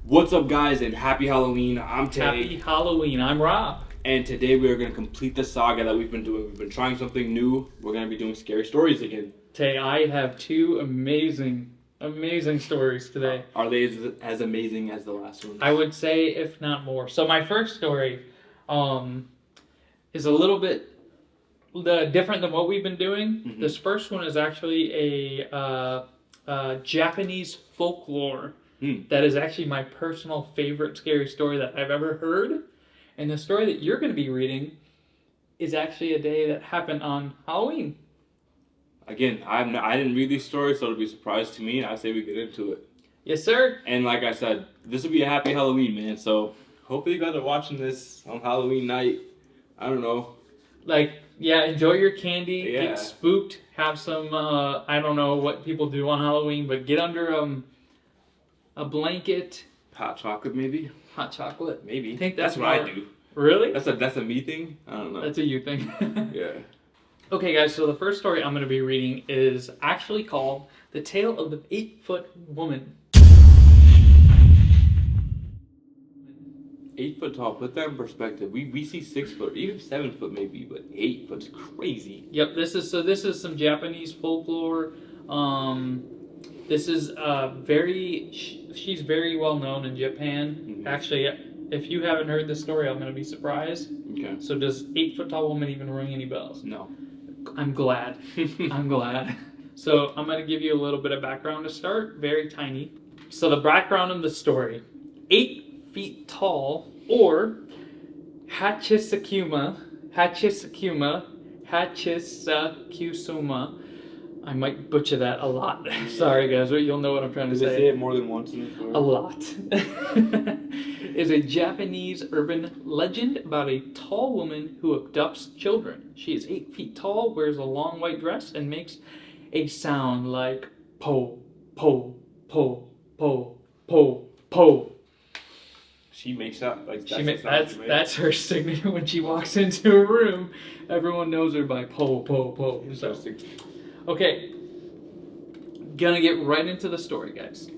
What's up, guys, and happy Halloween. I'm Tay. Happy Halloween. I'm Rob. And today we are going to complete the saga that we've been doing. We've been trying something new. We're going to be doing scary stories again. Tay, I have two amazing stories today. Are they as amazing as the last one? I would say, if not more. So my first story is a little bit different than what we've been doing. Mm-hmm. This first one is actually a Japanese folklore that is actually my personal favorite scary story that I've ever heard. And the story that you're going to be reading is actually a day that happened on Halloween. Again, I didn't read these stories, so it'll be a surprise to me. I say we get into it. Yes, sir. And like I said, this will be a happy Halloween, man. So hopefully you guys are watching this on Halloween night. I don't know. Enjoy your candy, Yeah. get spooked, have some, I don't know what people do on Halloween, but get under a blanket. Hot chocolate, maybe? Hot chocolate. Maybe. I think that's what I do. Really? That's a me thing? I don't know. That's a you thing. Yeah. Okay, guys, so the first story I'm going to be reading is actually called The Tale of the 8-Foot Woman. 8 foot tall. Put that in perspective. We see 6 foot, even 7 foot maybe, but 8 foot's crazy. Yep, this is some Japanese folklore. This is she's very well known in Japan. Mm-hmm. Actually, if you haven't heard this story, I'm going to be surprised. Okay. So does 8-foot tall woman even ring any bells? No. I'm glad. I'm glad. So I'm going to give you a little bit of background to start. Very tiny. So the background of the story. 8 feet tall, or Hachisakuma. I might butcher that a lot. Sorry, guys, but you'll know what I'm trying to Did say. they say it more than once in the story? A lot. Is a Japanese urban legend about a tall woman who abducts children. She is 8 feet tall, wears a long white dress, and makes a sound like po, po, po, po, po, po. She makes that like that's her signature when she walks into a room. Everyone knows her by po, po, po. Interesting. Okay, gonna get right into the story, guys.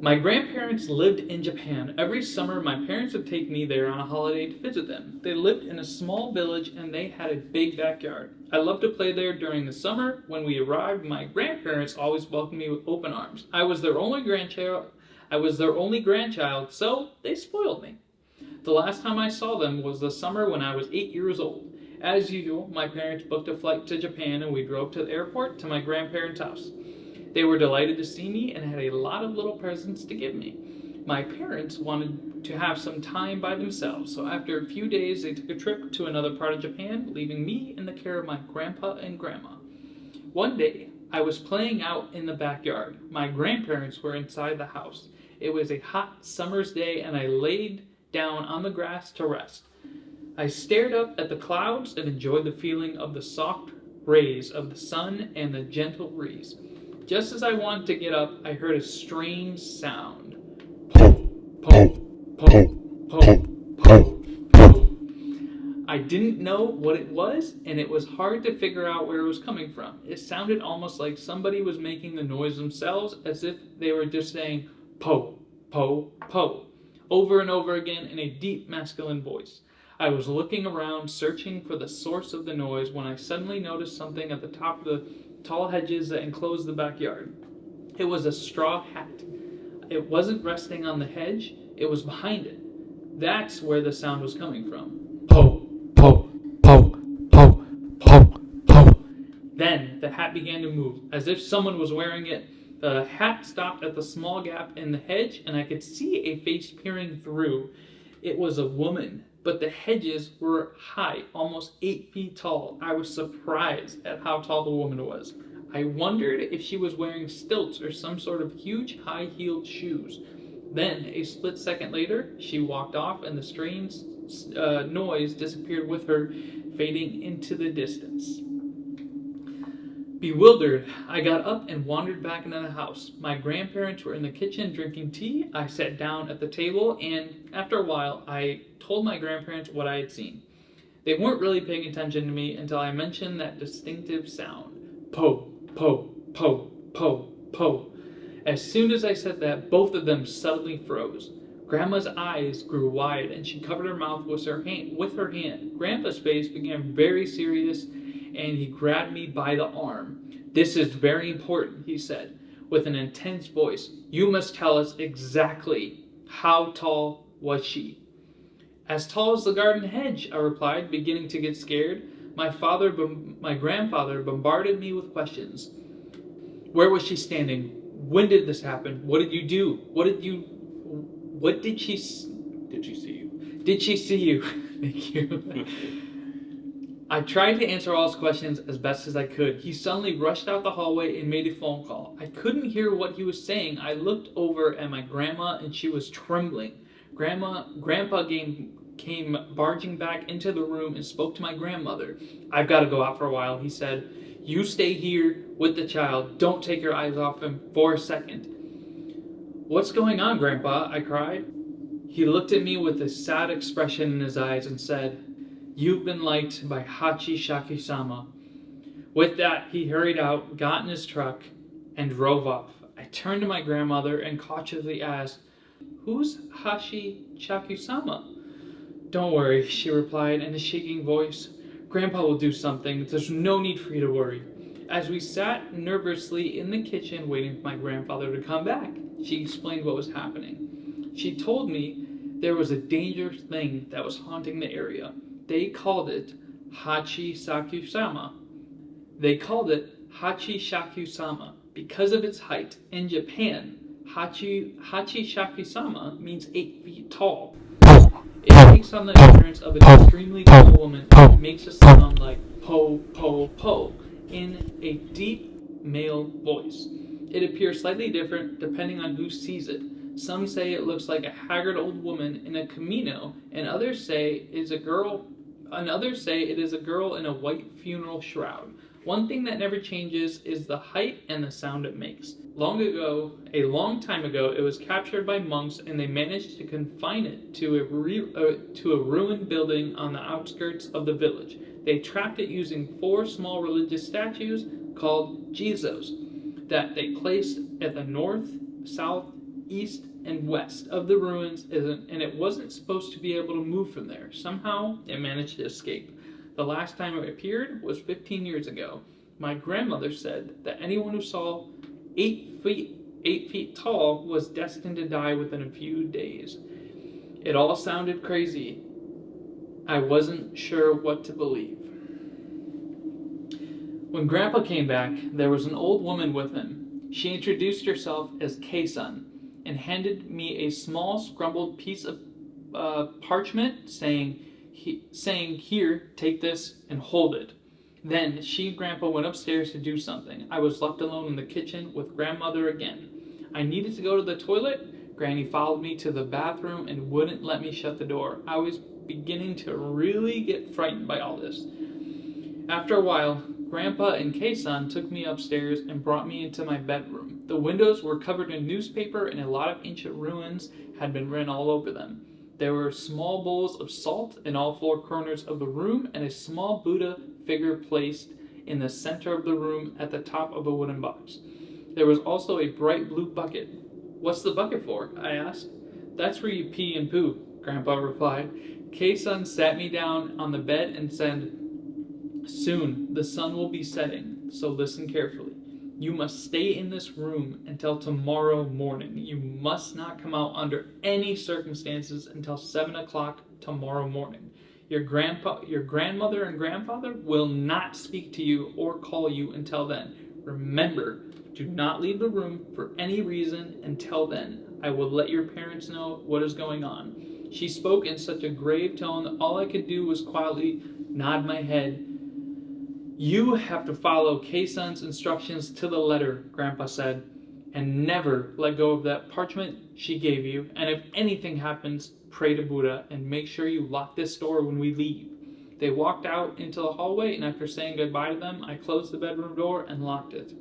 My grandparents lived in Japan. Every summer, my parents would take me there on a holiday to visit them. They lived in a small village and they had a big backyard. I loved to play there during the summer. When we arrived, my grandparents always welcomed me with open arms. I was their only grandchild, so they spoiled me. The last time I saw them was the summer when I was 8 years old. As usual, my parents booked a flight to Japan and we drove to the airport to my grandparents' house. They were delighted to see me and had a lot of little presents to give me. My parents wanted to have some time by themselves, so after a few days they took a trip to another part of Japan, leaving me in the care of my grandpa and grandma. One day, I was playing out in the backyard. My grandparents were inside the house. It was a hot summer's day and I laid down on the grass to rest. I stared up at the clouds and enjoyed the feeling of the soft rays of the sun and the gentle breeze. Just as I wanted to get up, I heard a strange sound. Po, po, po, po, po, po. I didn't know what it was, and it was hard to figure out where it was coming from. It sounded almost like somebody was making the noise themselves, as if they were just saying po, po, po, over and over again in a deep masculine voice. I was looking around, searching for the source of the noise, when I suddenly noticed something at the top of the tall hedges that enclosed the backyard. It was a straw hat. It wasn't resting on the hedge, it was behind it. That's where the sound was coming from. Po, po, po, po, po, po. Then the hat began to move, as if someone was wearing it. The hat stopped at the small gap in the hedge, and I could see a face peering through. It was a woman, but the hedges were high, almost 8 feet tall. I was surprised at how tall the woman was. I wondered if she was wearing stilts or some sort of huge high-heeled shoes. Then, a split second later, she walked off and the strange noise disappeared with her, fading into the distance. Bewildered, I got up and wandered back into the house. My grandparents were in the kitchen drinking tea. I sat down at the table, and after a while, I told my grandparents what I had seen. They weren't really paying attention to me until I mentioned that distinctive sound. Po, po, po, po, po. As soon as I said that, both of them suddenly froze. Grandma's eyes grew wide and she covered her mouth with her hand. Grandpa's face became very serious and he grabbed me by the arm. "This is very important," he said, with an intense voice. "You must tell us exactly how tall was she?" "As tall as the garden hedge," I replied, beginning to get scared. My grandfather bombarded me with questions. Where was she standing? When did this happen? What did you do? Did she see you? Did she see you? Thank you. I tried to answer all his questions as best as I could. He suddenly rushed out the hallway and made a phone call. I couldn't hear what he was saying. I looked over at my grandma and she was trembling. Grandpa came barging back into the room and spoke to my grandmother. "I've got to go out for a while," he said. "You stay here with the child. Don't take your eyes off him for a second." "What's going on, Grandpa?" I cried. He looked at me with a sad expression in his eyes and said, "You've been liked by Hachi Shakusama." With that, he hurried out, got in his truck, and drove off. I turned to my grandmother and cautiously asked, "Who's Hachi Shakusama?" "Don't worry," she replied in a shaking voice. "Grandpa will do something. There's no need for you to worry." As we sat nervously in the kitchen waiting for my grandfather to come back, she explained what was happening. She told me there was a dangerous thing that was haunting the area. They called it Hachi Shakusama. Because of its height. In Japan, Hachi Shakusama means 8 feet tall. It takes on the appearance of an extremely tall woman and makes a sound like po, po, po in a deep male voice. It appears slightly different depending on who sees it. Some say it looks like a haggard old woman in a kimono, and others say it is a girl in a white funeral shroud. One thing that never changes is the height and the sound it makes. A long time ago, it was captured by monks and they managed to confine it to a ruined building on the outskirts of the village. They trapped it using 4 small religious statues called Jizos that they placed at the north, south, east, and west of the ruins, and it wasn't supposed to be able to move from there. Somehow, it managed to escape. The last time it appeared was 15 years ago. My grandmother said that anyone who saw 8 feet tall was destined to die within a few days. It all sounded crazy. I wasn't sure what to believe. When Grandpa came back, there was an old woman with him. She introduced herself as Kei-san and handed me a small scrumpled piece of parchment saying, "Here, take this and hold it." Then she and Grandpa went upstairs to do something. I was left alone in the kitchen with Grandmother again. I needed to go to the toilet. Granny followed me to the bathroom and wouldn't let me shut the door. I was beginning to really get frightened by all this. After a while, Grandpa and Kei-san took me upstairs and brought me into my bedroom. The windows were covered in newspaper and a lot of ancient ruins had been written all over them. There were small bowls of salt in all 4 corners of the room and a small Buddha figure placed in the center of the room at the top of a wooden box. There was also a bright blue bucket. "What's the bucket for?" I asked. "That's where you pee and poo," Grandpa replied. Kei-san sat me down on the bed and said, "Soon the sun will be setting, so listen carefully. You must stay in this room until tomorrow morning. You must not come out under any circumstances until 7 o'clock tomorrow morning. Your grandmother and grandfather will not speak to you or call you until then. Remember, do not leave the room for any reason until then. I will let your parents know what is going on." She spoke in such a grave tone that all I could do was quietly nod my head. "You have to follow Kei-san's instructions to the letter," Grandpa said, "and never let go of that parchment she gave you. And if anything happens, pray to Buddha and make sure you lock this door when we leave." They walked out into the hallway, and after saying goodbye to them, I closed the bedroom door and locked it.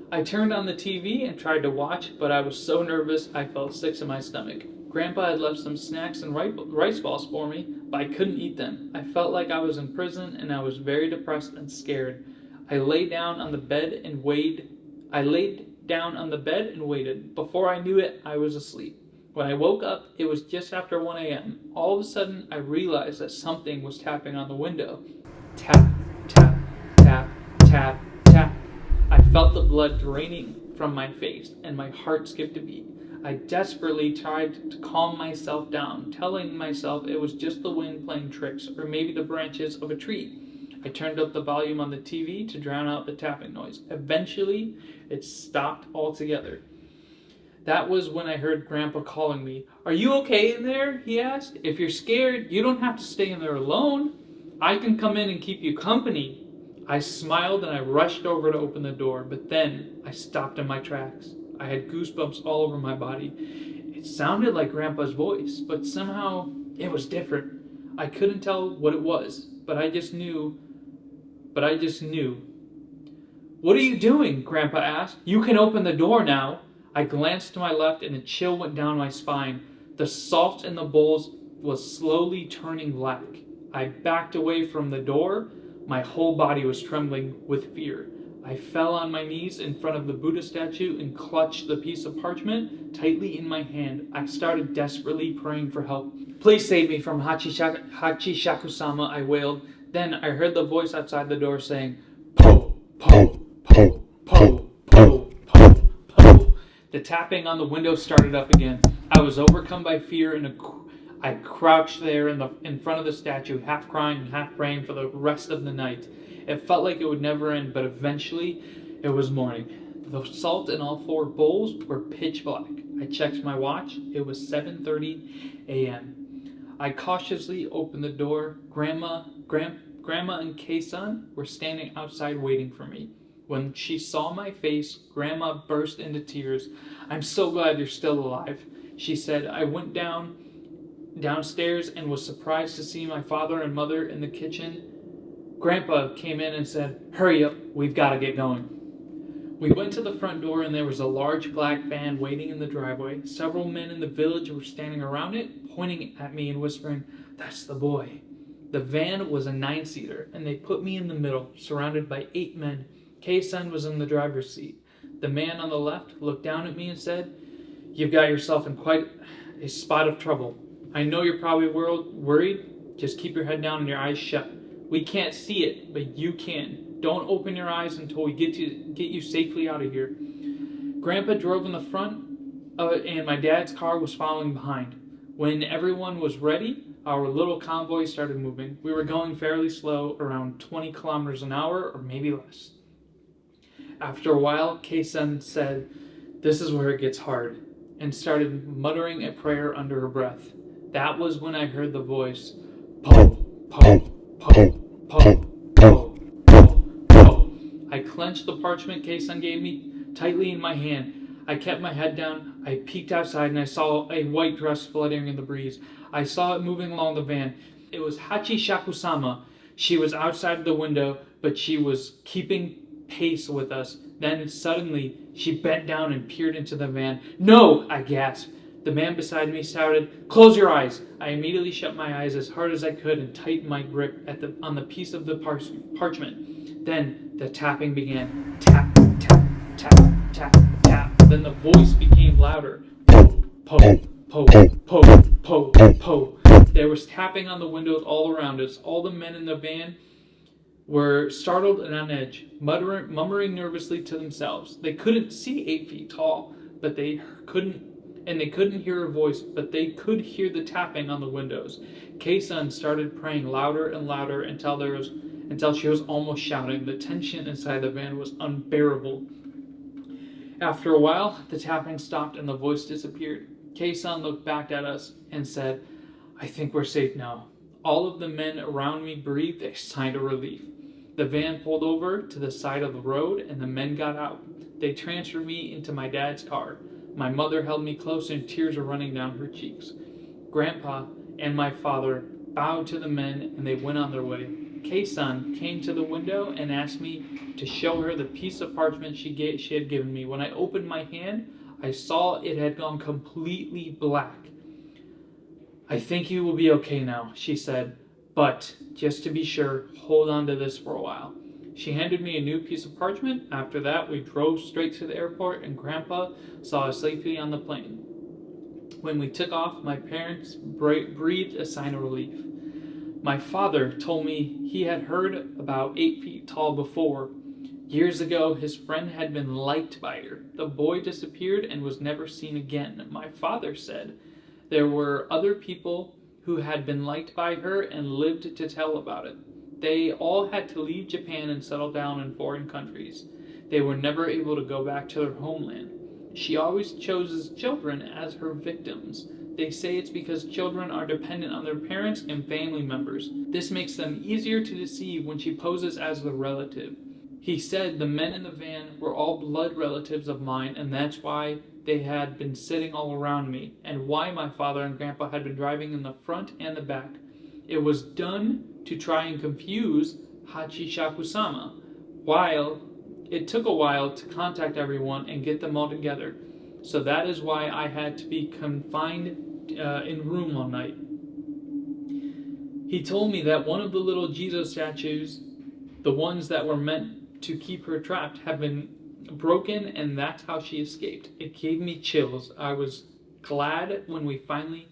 I turned on the TV and tried to watch, but I was so nervous I felt sick to my stomach. Grandpa had left some snacks and rice balls for me, but I couldn't eat them. I felt like I was in prison and I was very depressed and scared. I lay down on the bed and down on the bed and waited. Before I knew it, I was asleep. When I woke up, it was just after 1 a.m. All of a sudden, I realized that something was tapping on the window. Tap, tap, tap, tap, tap. I felt the blood draining from my face, and my heart skipped a beat. I desperately tried to calm myself down, telling myself it was just the wind playing tricks, or maybe the branches of a tree. I turned up the volume on the TV to drown out the tapping noise. Eventually, it stopped altogether. That was when I heard Grandpa calling me. "Are you okay in there?" he asked. "If you're scared, you don't have to stay in there alone. I can come in and keep you company." I smiled and I rushed over to open the door, but then I stopped in my tracks. I had goosebumps all over my body. It sounded like Grandpa's voice, but somehow it was different. I couldn't tell what it was, but I just knew. "What are you doing?" Grandpa asked. "You can open the door now." I glanced to my left and a chill went down my spine. The salt in the bowls was slowly turning black. I backed away from the door. My whole body was trembling with fear. I fell on my knees in front of the Buddha statue and clutched the piece of parchment tightly in my hand. I started desperately praying for help. "Please save me from Hachishaku-sama," I wailed. Then I heard the voice outside the door saying, "Po, po, po, po, po, po, po." The tapping on the window started up again. I was overcome by fear and I crouched there in front of the statue, half crying and half praying for the rest of the night. It felt like it would never end, but eventually it was morning. The salt in all 4 bowls were pitch black. I checked my watch. It was 7:30 a.m. I cautiously opened the door. Grandma and Kei-san were standing outside waiting for me. When she saw my face, Grandma burst into tears. "I'm so glad you're still alive," she said. I went downstairs and was surprised to see my father and mother in the kitchen. Grandpa came in and said, "Hurry up, we've got to get going." We went to the front door and there was a large black van waiting in the driveway. Several men in the village were standing around it, pointing at me and whispering, "That's the boy." The van was a 9-seater and they put me in the middle, surrounded by 8 men. Kei-san was in the driver's seat. The man on the left looked down at me and said, "You've got yourself in quite a spot of trouble. I know you're probably worried. Just keep your head down and your eyes shut. We can't see it, but you can. Don't open your eyes until we get you safely out of here." Grandpa drove in the front, and my dad's car was following behind. When everyone was ready, our little convoy started moving. We were going fairly slow, around 20 kilometers an hour, or maybe less. After a while, Kei-san said, "This is where it gets hard," and started muttering a prayer under her breath. That was when I heard the voice, "Po, po, po, po, po, po, po." I clenched the parchment Kei-san gave me tightly in my hand. I kept my head down. I peeked outside and I saw a white dress fluttering in the breeze. I saw it moving along the van. It was Hachishaku-sama. She was outside the window, but she was keeping pace with us. Then suddenly, she bent down and peered into the van. "No!" I gasped. The man beside me shouted, "Close your eyes!" I immediately shut my eyes as hard as I could and tightened my grip on the piece of the parchment. Then the tapping began. Tap, tap, tap, tap, tap. Then the voice became louder. Po, po, po, po, po, po. There was tapping on the windows all around us. All the men in the van were startled and on edge, murmuring nervously to themselves. They couldn't see 8 feet tall, but they couldn't hear her voice, but they could hear the tapping on the windows. Kei-san started praying louder and louder until she was almost shouting. The tension inside the van was unbearable. After a while, the tapping stopped and the voice disappeared. Kei-san looked back at us and said, "I think we're safe now." All of the men around me breathed a sigh of relief. The van pulled over to the side of the road and the men got out. They transferred me into my dad's car. My mother held me close and tears were running down her cheeks. Grandpa and my father bowed to the men and they went on their way. Kei-san came to the window and asked me to show her the piece of parchment she had given me. When I opened my hand, I saw it had gone completely black. "I think you will be okay now," she said, "but just to be sure, hold on to this for a while." She handed me a new piece of parchment. After that, we drove straight to the airport, and Grandpa saw us safely on the plane. When we took off, my parents breathed a sign of relief. My father told me he had heard about 8 feet tall before. Years ago, his friend had been liked by her. The boy disappeared and was never seen again. My father said there were other people who had been liked by her and lived to tell about it. They all had to leave Japan and settle down in foreign countries. They were never able to go back to their homeland. She always chooses children as her victims. They say it's because children are dependent on their parents and family members. This makes them easier to deceive when she poses as the relative. He said the men in the van were all blood relatives of mine, and that's why they had been sitting all around me, and why my father and Grandpa had been driving in the front and the back. It was done to try and confuse Hachishaku-sama, while it took a while to contact everyone and get them all together. So that is why I had to be confined in room all night. He told me that one of the little Jesus statues, the ones that were meant to keep her trapped, have been broken, and that's how she escaped. It gave me chills. I was glad when we finally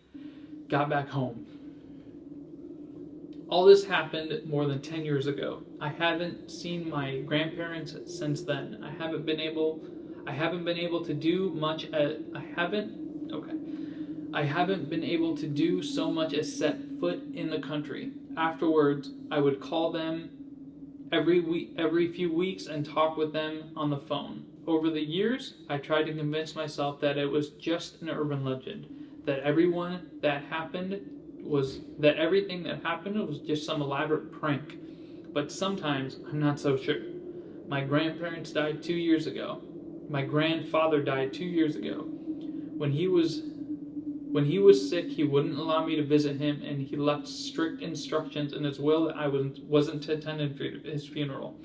got back home. All this happened more than 10 years ago. I haven't seen my grandparents since then. I haven't been able to do much I haven't been able to do so much as set foot in the country. Afterwards, I would call them every few weeks and talk with them on the phone. Over the years, I tried to convince myself that it was just an urban legend, that everything that happened was just some elaborate prank. But sometimes I'm not so sure. My grandparents died 2 years ago. My grandfather died 2 years ago. When he was sick, he wouldn't allow me to visit him, and he left strict instructions in his will that I wasn't to attend his funeral.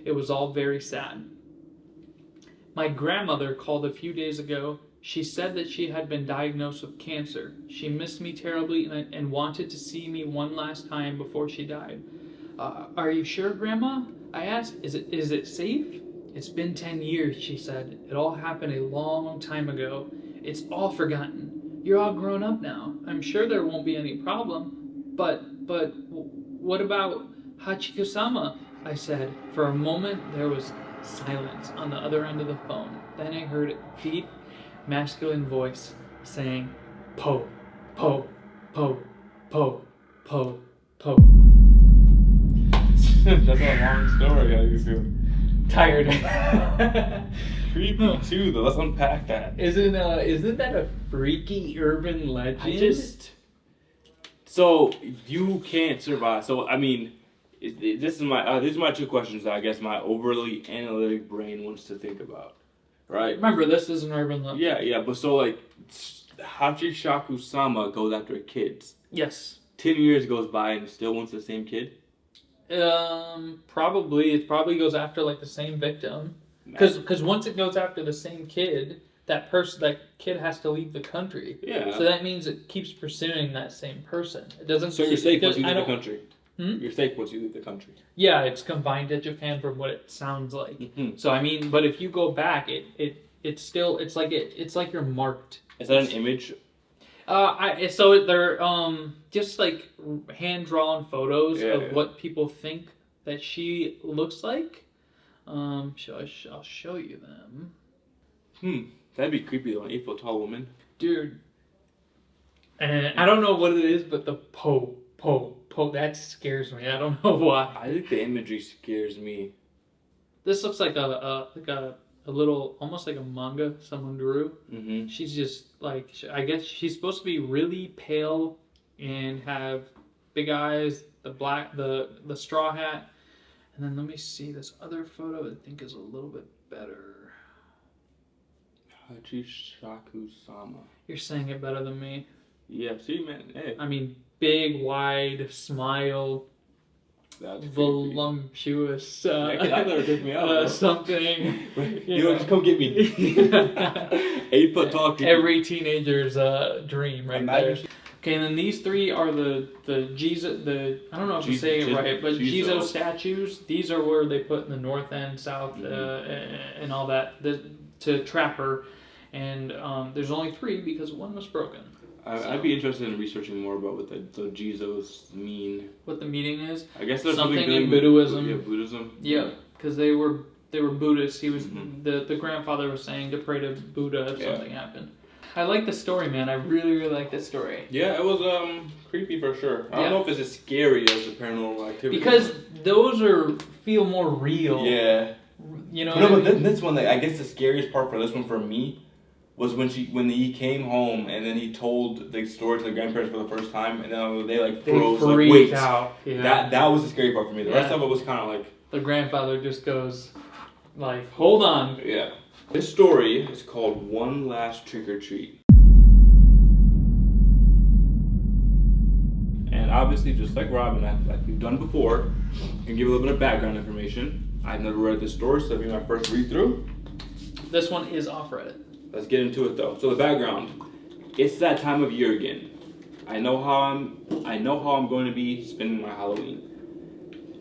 It was all very sad. My grandmother called a few days ago. She said that she had been diagnosed with cancer. She missed me terribly and wanted to see me one last time before she died. Are you sure, Grandma? I asked. Is it safe? It's been 10 years, she said. It all happened a long time ago. It's all forgotten. You're all grown up now. I'm sure there won't be any problem. But what about Hachiko-sama? I said. For a moment, there was silence on the other end of the phone. Then I heard a deep, masculine voice saying, "Po, po, po, po, po, po." That's a long story. How you feel? Tired. Creepy too, though. Let's unpack that. Isn't that a freaky urban legend? So you can't survive. So I mean, these are my two questions that I guess my overly analytic brain wants to think about. Right. Remember, this is an urban legend. Yeah. But so like, Hachishaku-sama goes after kids. Yes. 10 years goes by and still wants the same kid. Probably it goes after like the same victim. Because once it goes after the same kid, that kid has to leave the country. Yeah. So that means it keeps pursuing that same person. It doesn't. So you're safe once you leave the country. Hmm? You're safe once you leave the country. Yeah, it's confined to Japan from what it sounds like. Mm-hmm. So I mean, but if you go back, it's like you're marked. Is that an image? So they're just like hand drawn photos of what people think that she looks like. I'll show you them. That'd be creepy though, an 8 foot tall woman. Dude. And I don't know what it is, but the po, that scares me. I don't know why. I think the imagery scares me. This looks like a little, almost like a manga someone drew. Mm-hmm. She's just like, I guess she's supposed to be really pale and have big eyes, the straw hat. And then let me see this other photo I think is a little bit better. Hachishaku-sama. You're saying it better than me. Yeah, see, man. Hey. I mean, big, wide smile. That's voluptuous. That never took me out. Something. Just come get me. 8 foot tall. Every teenager's dream, right there. Okay, and then these three are the Jesus, I don't know if I'm saying it right, but Jesus statues. These are where they put in the north end, south, and all that to trap her. And there's only 3 because one was broken. I'd be interested in researching more about what the Jesus mean. What the meaning is? I guess there's something in Buddhism. Yeah, Buddhism. Yeah, because they were Buddhists. He was the grandfather was saying to pray to Buddha if something happened. I like the story, man. I really, really like this story. Yeah, it was creepy for sure. I don't know if it's as scary as the Paranormal Activity. Because those feel more real. Yeah. You know. No, but this one, I guess the scariest part for this one for me was when he came home and then he told the story to the grandparents for the first time, and then they froze, freaked out. Yeah. That was the scary part for me. The rest of it was kind of like the grandfather just goes like, "Hold on." Yeah. This story is called One Last Trick or Treat. And obviously, just like Robin, like we've done before, I can give a little bit of background information. I've never read this story, so that'll be my first read through. This one is off Reddit. Let's get into it though. So the background. It's that time of year again. I know how I'm going to be spending my Halloween.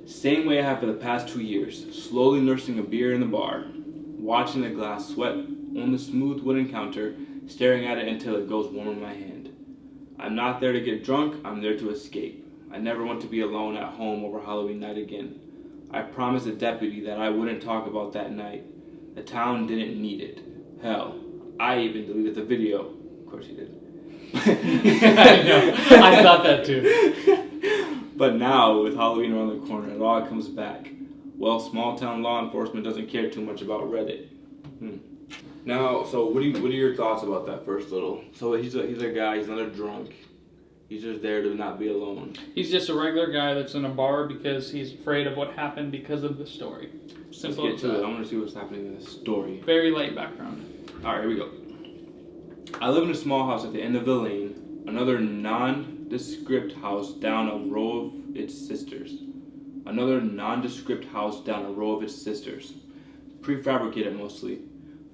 Same way I have for the past 2 years, slowly nursing a beer in the bar, watching the glass sweat on the smooth wooden counter, staring at it until it goes warm in my hand. I'm not there to get drunk, I'm there to escape. I never want to be alone at home over Halloween night again. I promised the deputy that I wouldn't talk about that night. The town didn't need it. Hell, I even deleted the video. Of course he did. I know. I thought that too. But now, with Halloween around the corner, it all comes back. Well, small town law enforcement doesn't care too much about Reddit. Now, so what are your thoughts about that first little? So he's a guy. He's not a drunk. He's just there to not be alone. He's just a regular guy that's in a bar because he's afraid of what happened because of the story. Simple. Let's get to it. I want to see what's happening in this story. Very light background. All right, here we go. I live in a small house at the end of the lane. Another nondescript house down a row of its sisters. Another nondescript house down a row of its sisters. Prefabricated mostly.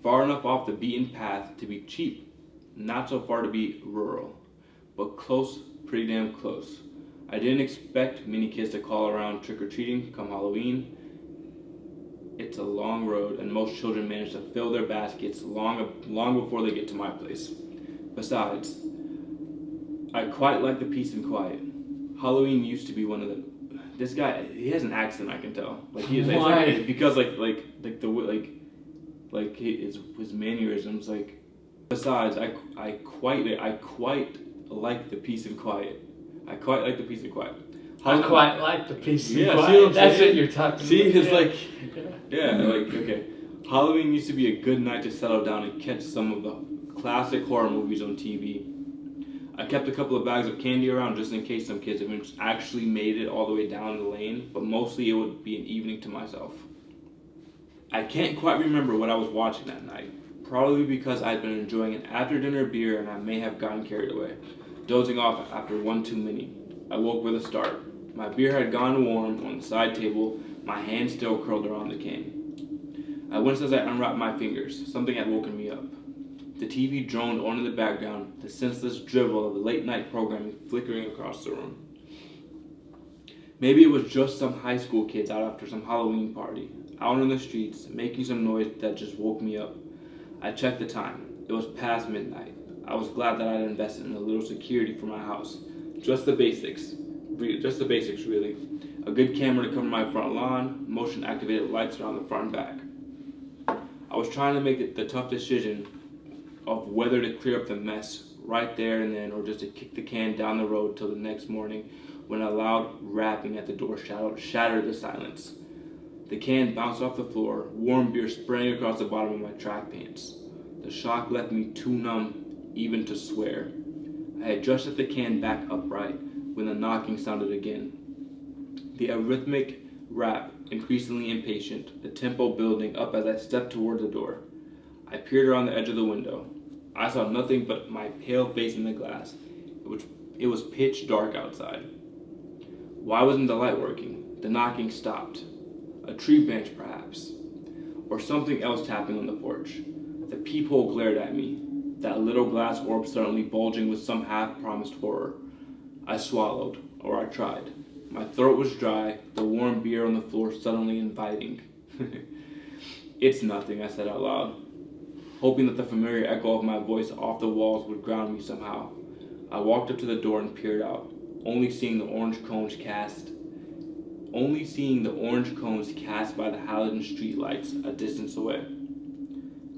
Far enough off the beaten path to be cheap. Not so far to be rural. But close, pretty damn close. I didn't expect many kids to call around trick-or-treating come Halloween. It's a long road, and most children manage to fill their baskets long before they get to my place. Besides, I quite like the peace and quiet. Halloween used to be one of the... This guy, he has an accent, I can tell. Like he is, Why? Because his mannerisms. Like, besides, I quite like the peace and quiet. I quite like the peace and quiet. I quite like the peace and quiet. See what I'm That's saying? what you're talking See, about. it's okay. Halloween used to be a good night to settle down and catch some of the classic horror movies on TV. I kept a couple of bags of candy around just in case some kids actually made it all the way down the lane, but mostly it would be an evening to myself. I can't quite remember what I was watching that night, probably because I'd been enjoying an after-dinner beer and I may have gotten carried away, dozing off after one too many. I woke with a start. My beer had gone warm on the side table, my hand still curled around the can. I winced as I unwrapped my fingers. Something had woken me up. The TV droned on in the background, the senseless drivel of the late-night programming flickering across the room. Maybe it was just some high school kids out after some Halloween party, out on the streets, making some noise that just woke me up. I checked the time. It was past midnight. I was glad that I'd invested in a little security for my house. Just the basics, really. A good camera to cover my front lawn, motion-activated lights around the front and back. I was trying to make the tough decision of whether to clear up the mess right there and then or just to kick the can down the road till the next morning when a loud rapping at the door shattered the silence. The can bounced off the floor, warm beer spraying across the bottom of my track pants. The shock left me too numb even to swear. I adjusted the can back upright when the knocking sounded again. The arrhythmic rap, increasingly impatient, the tempo building up as I stepped toward the door. I peered around the edge of the window. I saw nothing but my pale face in the glass. It was pitch dark outside. Why wasn't the light working? The knocking stopped. A tree branch, perhaps. Or something else tapping on the porch. The peephole glared at me. that little glass orb suddenly bulging with some half-promised horror. I swallowed, or I tried. My throat was dry, the warm beer on the floor suddenly inviting. It's nothing, I said out loud, hoping that the familiar echo of my voice off the walls would ground me somehow. I walked up to the door and peered out, only seeing the orange cones cast by the halogen streetlights a distance away.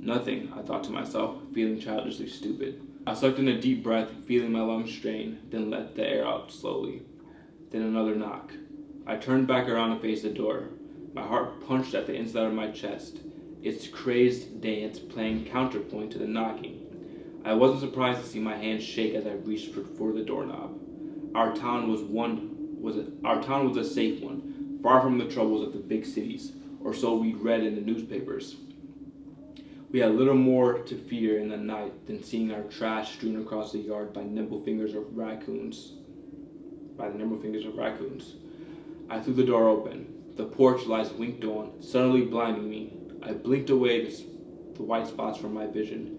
Nothing, I thought to myself, feeling childishly stupid. I sucked in a deep breath, feeling my lungs strain, then let the air out slowly. Then another knock. I turned back around and faced the door. My heart punched at the inside of my chest, its crazed dance playing counterpoint to the knocking. I wasn't surprised to see my hands shake as I reached for the doorknob. Our town was a safe one, far from the troubles of the big cities, or so we'd read in the newspapers. We had little more to fear in the night than seeing our trash strewn across the yard by the nimble fingers of raccoons. I threw the door open. The porch lights winked on, suddenly blinding me. I blinked away the white spots from my vision.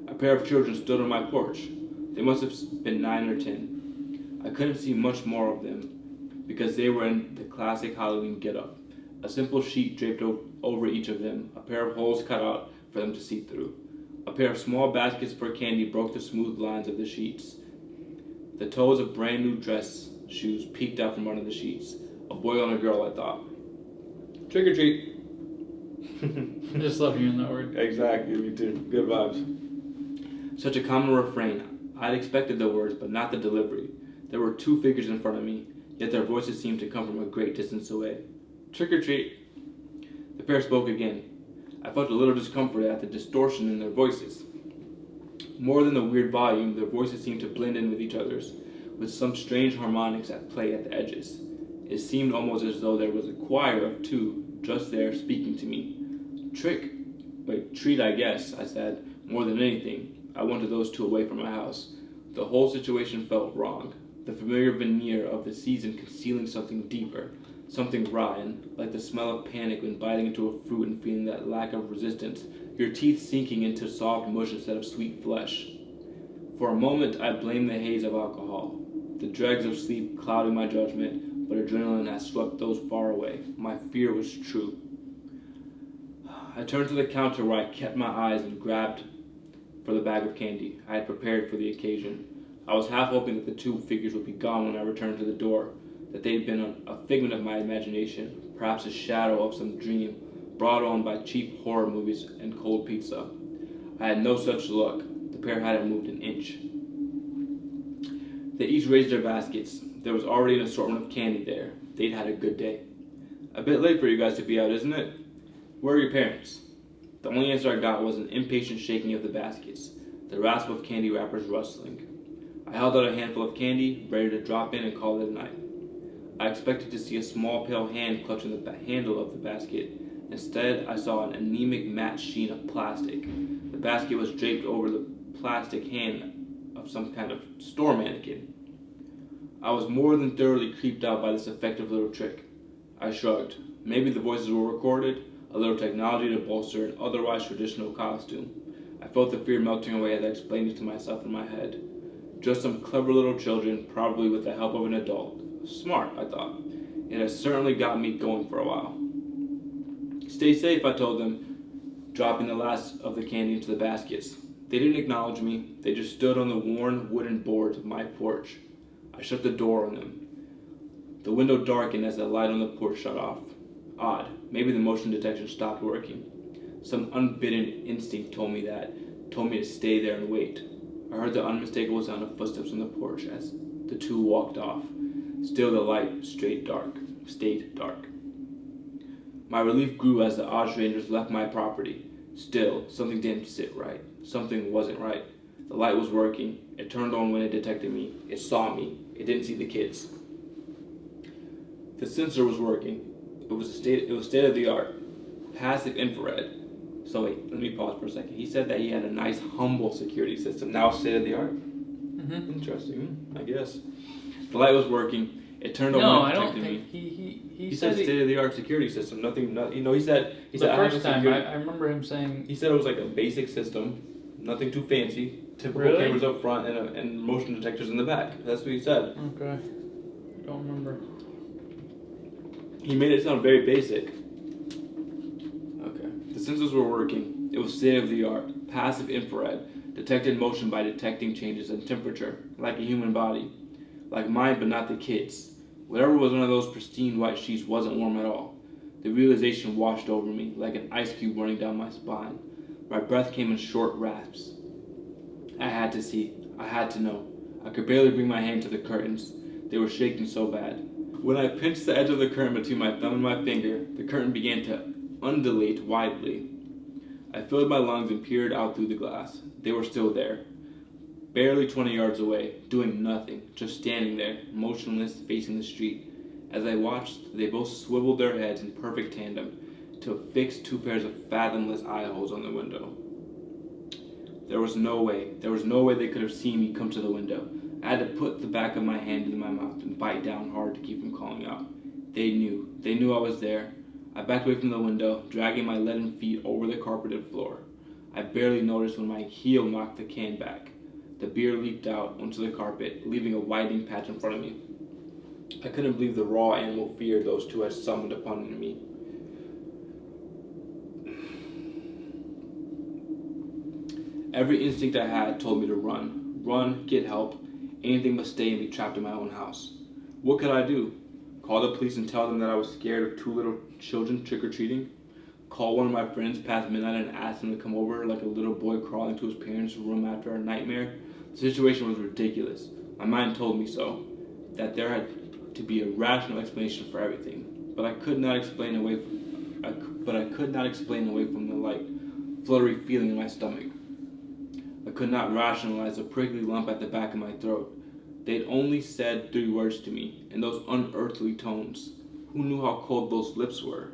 A pair of children stood on my porch. They must have been 9 or 10. I couldn't see much more of them because they were in the classic Halloween getup. A simple sheet draped over each of them, a pair of holes cut out for them to see through. A pair of small baskets for candy broke the smooth lines of the sheets. The toes of brand new dress shoes peeked out from under the sheets. A boy and a girl, I thought. Trick or treat. I just love hearing that word. Exactly, me too. Good vibes. Such a common refrain. I'd expected the words, but not the delivery. There were 2 figures in front of me, yet their voices seemed to come from a great distance away. Trick or treat. The pair spoke again. I felt a little discomfort at the distortion in their voices. More than the weird volume, their voices seemed to blend in with each other's, with some strange harmonics at play at the edges. It seemed almost as though there was a choir of 2 just there speaking to me. Treat, I guess, I said. More than anything, I wanted those 2 away from my house. The whole situation felt wrong. The familiar veneer of the season concealing something deeper, something rotten, like the smell of panic when biting into a fruit and feeling that lack of resistance, your teeth sinking into soft mush instead of sweet flesh. For a moment, I blamed the haze of alcohol, the dregs of sleep clouding my judgment, but adrenaline had swept those far away. My fear was true. I turned to the counter where I kept my eyes and grabbed for the bag of candy I had prepared for the occasion. I was half hoping that the 2 figures would be gone when I returned to the door, that they'd been a figment of my imagination, perhaps a shadow of some dream brought on by cheap horror movies and cold pizza. I had no such luck. The pair hadn't moved an inch. They each raised their baskets. There was already an assortment of candy there. They'd had a good day. A bit late for you guys to be out, isn't it? Where are your parents? The only answer I got was an impatient shaking of the baskets, the rasp of candy wrappers rustling. I held out a handful of candy, ready to drop in and call it a night. I expected to see a small pale hand clutching the handle of the basket. Instead, I saw an anemic matte sheen of plastic. The basket was draped over the plastic hand of some kind of store mannequin. I was more than thoroughly creeped out by this effective little trick. I shrugged. Maybe the voices were recorded, a little technology to bolster an otherwise traditional costume. I felt the fear melting away as I explained it to myself in my head. Just some clever little children, probably with the help of an adult. Smart, I thought. It has certainly got me going for a while. Stay safe, I told them, dropping the last of the candy into the baskets. They didn't acknowledge me. They just stood on the worn wooden boards of my porch. I shut the door on them. The window darkened as the light on the porch shut off. Odd. Maybe the motion detection stopped working. Some unbidden instinct told me to stay there and wait. I heard the unmistakable sound of footsteps on the porch as the 2 walked off. Still the light stayed dark. My relief grew as the odd strangers left my property. Still, something didn't sit right. Something wasn't right. The light was working. It turned on when it detected me. It saw me. It didn't see the kids. The sensor was working. It was state of the art. Passive infrared. So wait, let me pause for a second. He said that he had a nice, humble security system. Now state of the art. Mm-hmm. Interesting. I guess. The light was working. It turned on when it detected me. He said state of the art security system. Nothing. He said. The first time I remember him saying. He said it was like a basic system. Nothing too fancy. typical Really? cameras up front and motion detectors in the back. That's what he said. Okay. Don't remember. He made it sound very basic. Okay. The sensors were working. It was state-of-the-art. Passive infrared. Detected motion by detecting changes in temperature, like a human body. Like mine, but not the kid's. Whatever was under those pristine white sheets wasn't warm at all. The realization washed over me, like an ice cube running down my spine. My breath came in short rasps. I had to see. I had to know. I could barely bring my hand to the curtains. They were shaking so bad. When I pinched the edge of the curtain between my thumb and my finger, the curtain began to undulate widely. I filled my lungs and peered out through the glass. They were still there. Barely 20 yards away, doing nothing, just standing there, motionless, facing the street. As I watched, they both swiveled their heads in perfect tandem to affix 2 pairs of fathomless eye holes on the window. There was no way they could have seen me come to the window. I had to put the back of my hand in my mouth and bite down hard to keep from calling out. They knew I was there. I backed away from the window, dragging my leaden feet over the carpeted floor. I barely noticed when my heel knocked the can back. The beer leaked out onto the carpet, leaving a widening patch in front of me. I couldn't believe the raw animal fear those two had summoned upon me. Every instinct I had told me to run. Run, get help, anything but stay and be trapped in my own house. What could I do? Call the police and tell them that I was scared of 2 little children trick-or-treating? Call one of my friends past midnight and ask them to come over like a little boy crawling to his parents' room after a nightmare? The situation was ridiculous. My mind told me so, that there had to be a rational explanation for everything. But I could not explain away from the light, fluttery feeling in my stomach. I could not rationalize the prickly lump at the back of my throat. They'd only said 3 words to me, in those unearthly tones. Who knew how cold those lips were?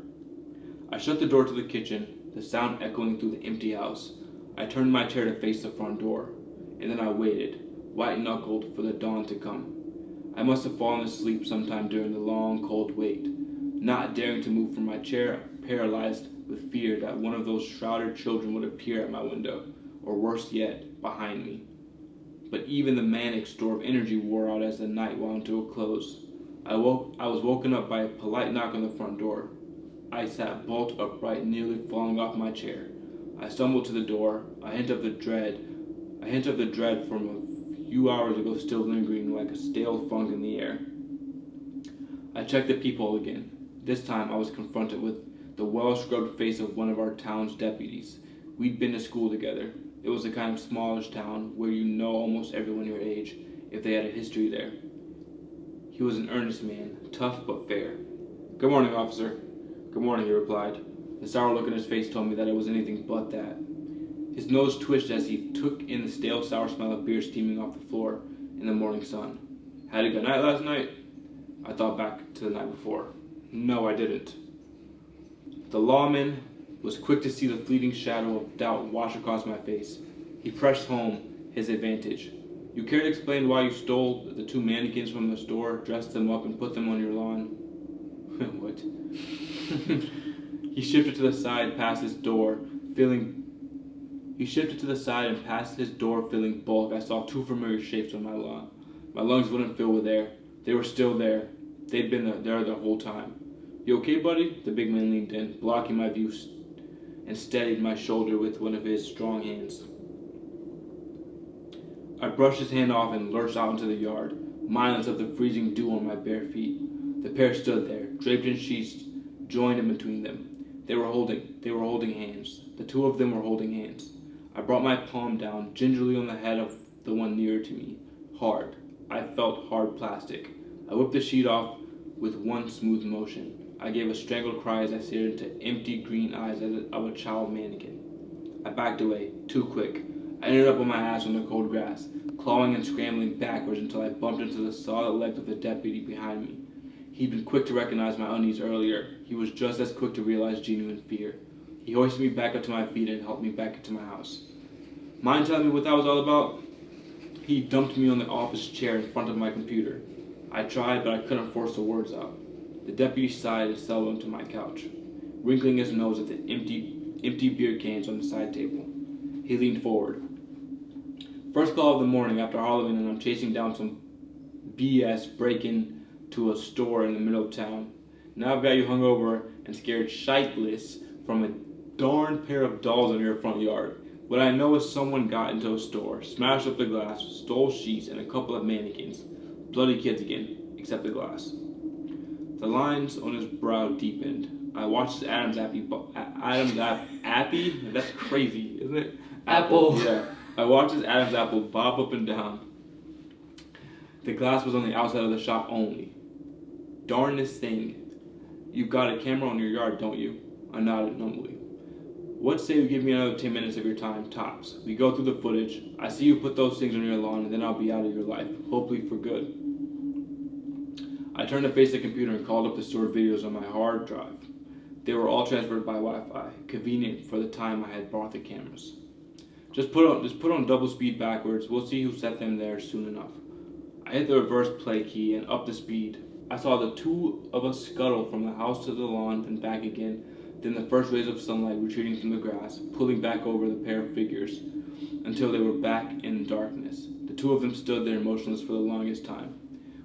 I shut the door to the kitchen, the sound echoing through the empty house. I turned my chair to face the front door, and then I waited, white-knuckled, for the dawn to come. I must have fallen asleep sometime during the long, cold wait, not daring to move from my chair, paralyzed with fear that one of those shrouded children would appear at my window, or worse yet, behind me. But even the manic store of energy wore out as the night wound to a close. I was woken up by a polite knock on the front door. I sat bolt upright, nearly falling off my chair. I stumbled to the door, a hint of the dread from a few hours ago still lingering like a stale funk in the air. I checked the peephole again. This time I was confronted with the well-scrubbed face of one of our town's deputies. We'd been to school together. It was the kind of smallish town where you know almost everyone your age, if they had a history there. He was an earnest man, tough but fair. "Good morning, officer." "Good morning," he replied. The sour look in his face told me that it was anything but that. His nose twitched as he took in the stale, sour smell of beer steaming off the floor in the morning sun. "Had a good night last night?" I thought back to the night before. No, I didn't. The lawman was quick to see the fleeting shadow of doubt wash across my face. He pressed home his advantage. "You care to explain why you stole the 2 mannequins from the store, dressed them up, and put them on your lawn?" What? He shifted to the side and past his door, feeling bulk. I saw 2 familiar shapes on my lawn. My lungs wouldn't fill with air. They were still there. They'd been there the whole time. "You okay, buddy?" The big man leaned in, blocking my view, and steadied my shoulder with one of his strong hands. I brushed his hand off and lurched out into the yard, mindless of the freezing dew on my bare feet. The pair stood there, draped in sheets, joined in between them. They were holding hands. The 2 of them were holding hands. I brought my palm down gingerly on the head of the one nearer to me. Hard. I felt hard plastic. I whipped the sheet off with one smooth motion. I gave a strangled cry as I stared into empty green eyes of a child mannequin. I backed away, too quick. I ended up on my ass on the cold grass, clawing and scrambling backwards until I bumped into the solid legs of the deputy behind me. He'd been quick to recognize my unease earlier. He was just as quick to realize genuine fear. He hoisted me back up to my feet and helped me back into my house. "Mind telling me what that was all about?" He dumped me on the office chair in front of my computer. I tried, but I couldn't force the words out. The deputy sighed and settled onto my couch, wrinkling his nose at the empty beer cans on the side table. He leaned forward. First call of the morning after Halloween, and I'm chasing down some BS breaking to a store in the middle of town. Now I've got you hungover and scared shitless from a darn pair of dolls in your front yard. What I know is someone got into a store, smashed up the glass, stole sheets and a couple of mannequins. Bloody kids again, except the glass. The lines on his brow deepened. I watched his Appy? That's crazy, isn't it? Apple. Yeah. I watched his Adam's apple bob up and down. The glass was on the outside of the shop only. Darnest thing. You've got a camera on your yard, don't you? I nodded numbly. What say you give me another 10 minutes of your time, tops? We go through the footage. I see you put those things on your lawn, and then I'll be out of your life, hopefully for good. I turned to face the computer and called up the stored videos on my hard drive. They were all transferred by Wi-Fi, convenient for the time I had bought the cameras. Just put on double speed backwards. We'll see who set them there soon enough. I hit the reverse play key and upped the speed. I saw the two of us scuttle from the house to the lawn and back again, then the first rays of sunlight retreating from the grass, pulling back over the pair of figures, until they were back in darkness. The two of them stood there motionless for the longest time.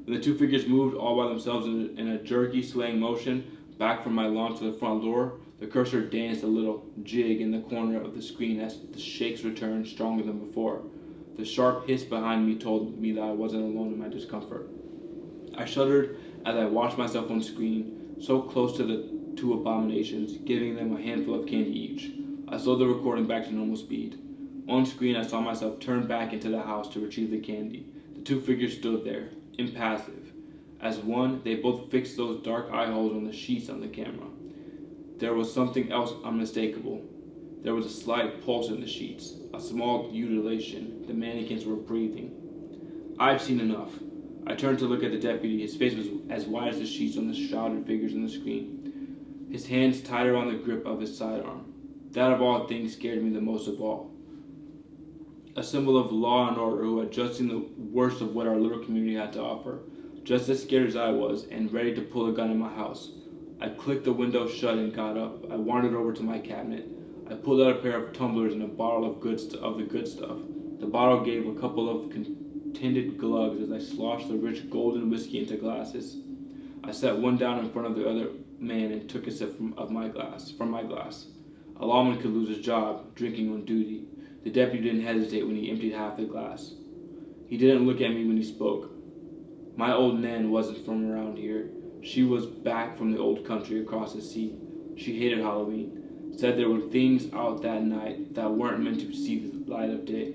When the two figures moved all by themselves in a jerky, swaying motion, back from my lawn to the front door, the cursor danced a little jig in the corner of the screen as the shakes returned stronger than before. The sharp hiss behind me told me that I wasn't alone in my discomfort. I shuddered as I watched myself on screen, so close to the two abominations, giving them a handful of candy each. I slowed the recording back to normal speed. On screen, I saw myself turn back into the house to retrieve the candy. The two figures stood there, impassive. As one, they both fixed those dark eye holes on the sheets on the camera. There was something else unmistakable. There was a slight pulse in the sheets, a small ululation. The mannequins were breathing. I've seen enough. I turned to look at the deputy. His face was as white as the sheets on the shrouded figures on the screen. His hands tight around the grip of his sidearm. That of all things scared me the most of all. A symbol of law and order who had just seen the worst of what our little community had to offer. Just as scared as I was, and ready to pull a gun in my house. I clicked the window shut and got up. I wandered over to my cabinet. I pulled out a pair of tumblers and a bottle of the good stuff. The bottle gave a couple of contented glugs as I sloshed the rich golden whiskey into glasses. I set one down in front of the other man and took a sip from my glass. A lawman could lose his job, drinking on duty. The deputy didn't hesitate when he emptied half the glass. He didn't look at me when he spoke. My old Nan wasn't from around here. She was back from the old country across the sea. She hated Halloween. Said there were things out that night that weren't meant to see the light of day.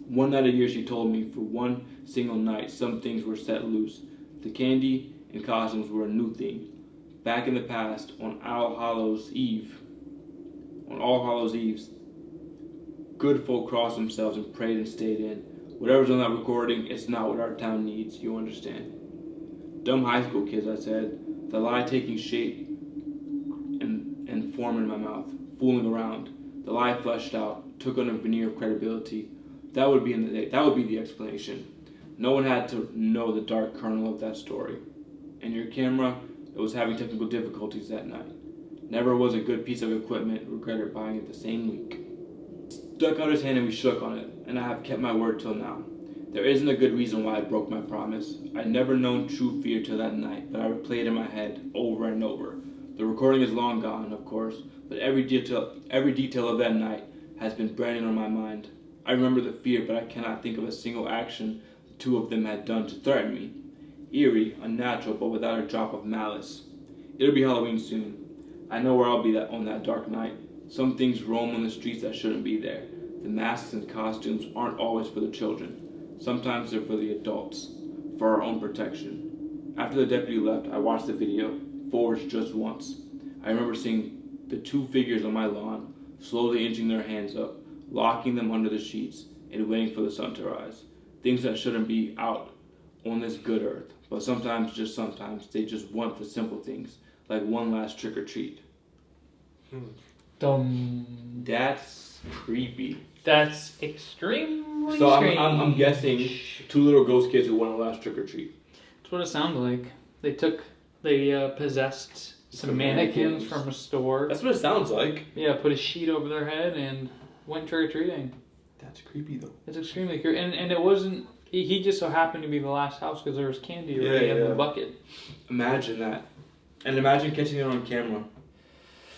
One night a year, she told me, for one single night, some things were set loose. The candy and costumes were a new thing. Back in the past, on All Hallows Eves, good folk crossed themselves and prayed and stayed in. Whatever's on that recording, it's not what our town needs, you understand. Dumb high school kids, I said, the lie taking shape and form in my mouth, fooling around. The lie fleshed out, took on a veneer of credibility. That would be the explanation. No one had to know the dark kernel of that story. And your camera, it was having technical difficulties that night. Never was a good piece of equipment, regretted buying it the same week. Stuck out his hand and we shook on it, and I have kept my word till now. There isn't a good reason why I broke my promise. I'd never known true fear till that night, but I replayed it in my head over and over. The recording is long gone, of course, but every detail of that night has been branded on my mind. I remember the fear, but I cannot think of a single action the two of them had done to threaten me. Eerie, unnatural, but without a drop of malice. It'll be Halloween soon. I know where I'll be on that dark night. Some things roam on the streets that shouldn't be there. The masks and costumes aren't always for the children. Sometimes they're for the adults, for our own protection. After the deputy left, I watched the video, forwards just once. I remember seeing the two figures on my lawn, slowly inching their hands up, locking them under the sheets, and waiting for the sun to rise. Things that shouldn't be out on this good earth, but sometimes, they just want the simple things, like one last trick or treat. Dumb. That's creepy. That's extremely So strange. I'm guessing two little ghost kids who want a last trick or treat. That's what it sounded like. They possessed some mannequins from a store. That's what it sounds like. Yeah, put a sheet over their head and went trick-or-treating. That's creepy though. It's extremely creepy, and it wasn't. He just so happened to be the last house because there was candy already in the bucket. Imagine that, and imagine catching it on camera,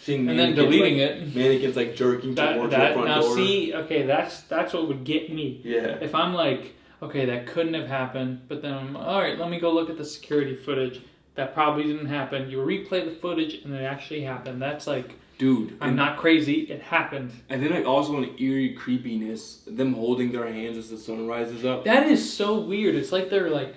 seeing and then deleting it. Mannequins like jerking towards your front now door. See, okay, that's what would get me. Yeah. If I'm like, okay, that couldn't have happened, but then I'm all right. Let me go look at the security footage. That probably didn't happen. You replay the footage, and it actually happened. That's like, dude, I'm not crazy. It happened. And then like also an eerie creepiness, them holding their hands as the sun rises up. That is so weird. It's like they're like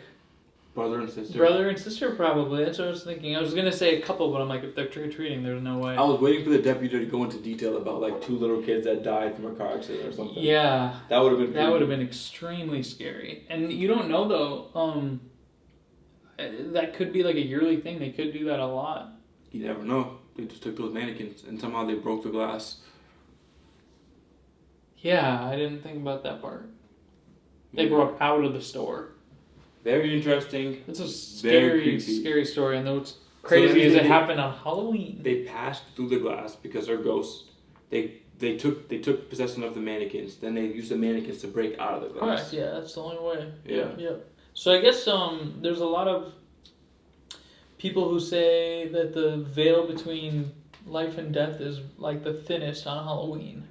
brother and sister. Brother and sister, probably. That's what I was thinking. I was gonna say a couple, but I'm like, if they're trick or treating, there's no way. I was waiting for the deputy to go into detail about like 2 little kids that died from a car accident or something. Yeah, that would have been. That would have been extremely scary. And you don't know though. That could be like a yearly thing. They could do that a lot. You never know. They just took those mannequins and somehow they broke the glass. Yeah, I didn't think about that part. They broke out of the store. Very interesting. It's a scary story. And what's crazy is it happened on Halloween. They passed through the glass because they're ghosts. They took possession of the mannequins. Then they used the mannequins to break out of the glass. Correct. Yeah, that's the only way. Yeah. So I guess there's a lot of people who say that the veil between life and death is like the thinnest on Halloween.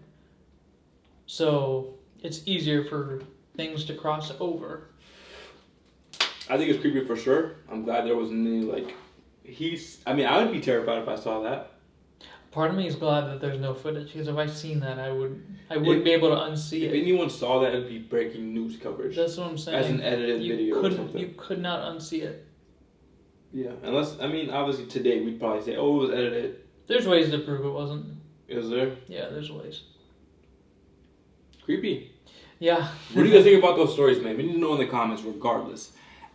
So it's easier for things to cross over. I think it's creepy for sure. I'm glad there wasn't any I would be terrified if I saw that. Part of me is glad that there's no footage because if I seen that, I wouldn't be able to unsee it. If anyone saw that, it'd be breaking news coverage. That's what I'm saying. As an edited video or something. You could not unsee it. Yeah, unless, obviously today we'd probably say, oh, it was edited. There's ways to prove it wasn't. Is there? Yeah, there's ways. Creepy. Yeah. What do you guys think about those stories, man? We need to know in the comments regardless.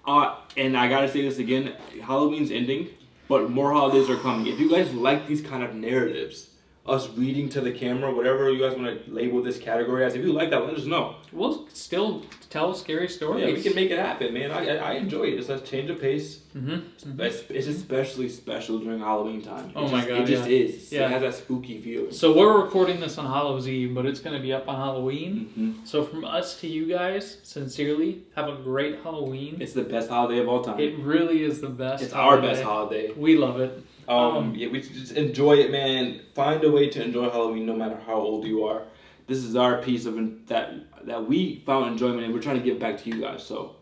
And I gotta say this again, Halloween's ending, but more holidays are coming. If you guys like these kind of narratives, us reading to the camera, whatever you guys want to label this category as, if you like that, let us know. We'll still tell scary stories. Yeah, we can make it happen, man. I enjoy it. It's a change of pace. Mm-hmm. It's especially special during Halloween time. It just is. Yeah. It has that spooky feeling. So we're recording this on Halloween's Eve, but it's going to be up on Halloween. Mm-hmm. So from us to you guys, sincerely, have a great Halloween. It's the best holiday of all time. It really is the best. It's our best holiday. We love it. We just enjoy it, man. Find a way to enjoy Halloween, no matter how old you are. This is our piece of that we found enjoyment, and we're trying to give back to you guys. So,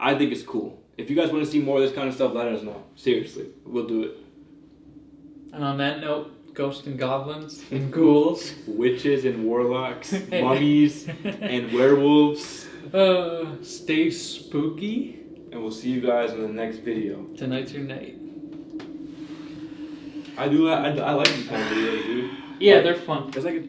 I think it's cool. If you guys want to see more of this kind of stuff, let us know. Seriously, we'll do it. And on that note, ghosts and goblins and ghouls, witches and warlocks, mummies and werewolves. Stay spooky. And we'll see you guys in the next video. Tonight's your night. I like these kind of videos, dude. Yeah, they're fun. It's like